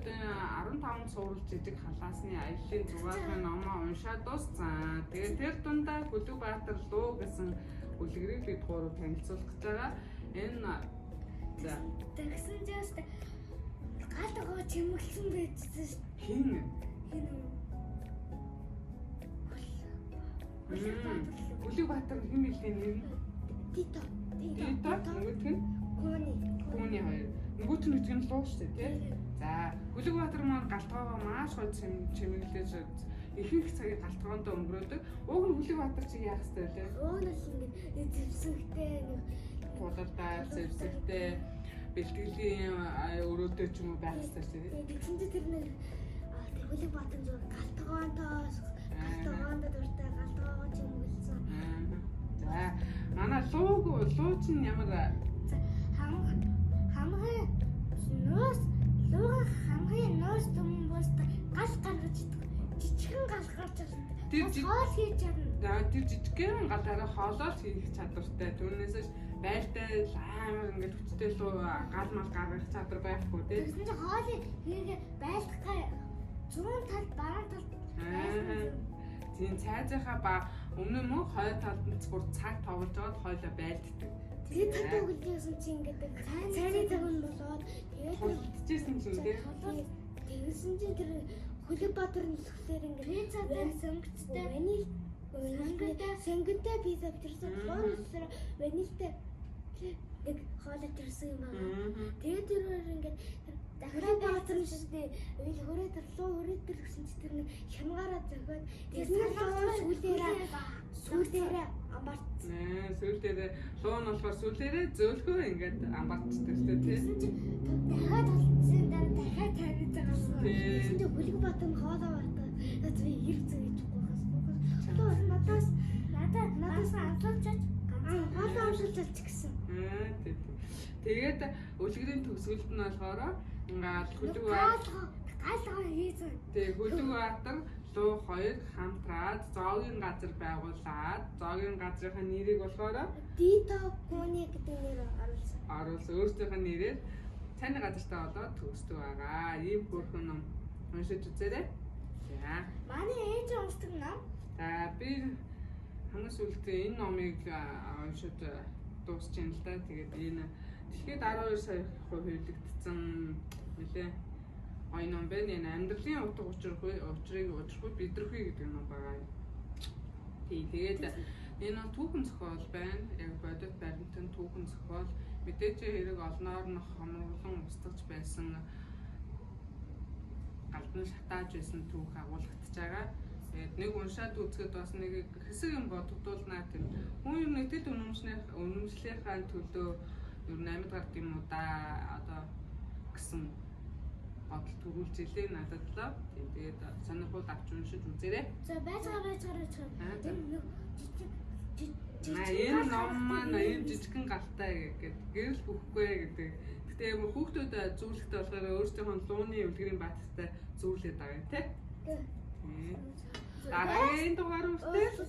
одоо 15 сурвалж жижиг халаасны аяллаа зугаалгын номоо уншаад дууссан. Тэгээд тэр дундаа Хүлэгбаатар луу гэсэн үлгэрийг бид гурав танилцуулах гэж байгаа. Энэ за тэгсэн just гаалгаа чимэглэн байжсэн шүү. хин Хүлэгбаатар хэм хэлний нэр нь? Тито. Нөгөөх нь Кууны хоёр. Нөгөөх нь үтгэн луу шүү дээ, тий? За, Хүлэгбаатар маань галтгоогоо маш гоё чимэглэж их цагийг галтгоонд өнгөрөөдөг. Уг нь Хүлэгбаатар чи яах ёстой вэ? Уг нь ингээд зэвсэгтэй нэг Худалдаа, зэвсэгтэй бэлтгэлийн өрөөдөө ч юм уу байх ёстой шүү дээ. тэгсэн чинь тэр нэг Хүлэгбаатар зүгээр галтгоондоос галтгоонд дуртай галтгоогоо чимэглэсэн. За, манай луу чинь ямар хамгийн нуус төмбөс гал гаргаж жижигхэн гал гарч байгаа. Хоол хийж чадна. Тэр жижигхэн галаараа хоолол хийх чадвартай. Түүнээс байлтай амар ингээд хүчтэй луу гал мал гаргах чадвар байхгүй тий. Тэгсэн чинь хоолыг хийгээ байлгахаа зүүн талд баруун талд тийм цайзынхаа ба өмнө мөн хойд талд нь бүр цаг тоглож байгаад хойлоо байлддаг. Тэгээд татаа өглөөсөн чи ингээд цайны цаг нь болоод тэгээд холдчихсэн чинь тий. Тэгсэн чинь тэр Хүлэгбаатар нөхцөлөөр ингээд цаатай сонгоцтой сонготой пизza бичсэн хоолсоор ванильтай нэг хоол төрсөн юм байна. Тэгээд тэр ингээд дахиад баатар нь шүү дээ. Үйл хөрөө гэсэн чи тэр нэг хямгаараа зохиод тэгээд сүүлдээрээ амбарч. Сүүлдээрээ луу нь болохоор сүүлдээрээ зөөлхөө ингээд амбарчдаг шүү дээ тий. Дахиад толцсон дахиад тавьж байгаасан. Тэгсэн чинь Хүлэгбаатар нь хоолоо бартаа. Тэгээд би хэрэг зэг гэж надаас амсуулчаач хоолоо амсуулж гэсэн. Тэгээд үлгэрийн төгсгөлд нь болохоор гаалгаа хийсэн. Тэгээ Хүлэгбаатар луу хоёр хамтраад зоогийн газар байгуулад зоогийн газрынхаа нэрийг болохоор Тито Кууны гэдэг нэр оруулсан. Өөрсдийнхөө нэрээр цайны газартаа болоод төгсдөг байгаа. Ийм бүрхэн ном уншиж үзээрэй. За. Манай ээж уншдаг ном. За би хамгийн сүүлдээ энэ номыг уншиж дуусч юм л да. Тэгээд энэ дэлхийд 12 сая хувьлэгдсэн нэлээ гоё ном байна. Энэ амьдралын утга учрыг бидрэх гэдэг ном байгаа. Тэгээд энэ түүхэн зохиол байна. Яг бодит баримтын түүхэн зохиол мэдээж хэрэг олноор нь хомруулан устгаж байсан галдан шатааж байсан түүх агуулгадж байгаа. Тэгээд нэг уншаад үзэхэд бас нэг хэсэг юм бодогдуулнаа тийм. Хүн ер нь идэт үнэмшлийнхаа төлөө ер нь амьд гард юм уу да одоо гэсэн бодол төрүүлж илээ надад л. Тэгээд сонирхол авч уншиж үзээрэй. За байцгаа. Энэ ном маань ийм жижигхэн галтай гэдэг гэрэл бүхгүй гэдэг. Гэтэ ямар хүүхдүүд зүүлэхтэй болохоор өөрсдийнхөө лууны үлгэрийн баатартай зүүлээд байгаа юм тий. Дараагийн дугаар үртэл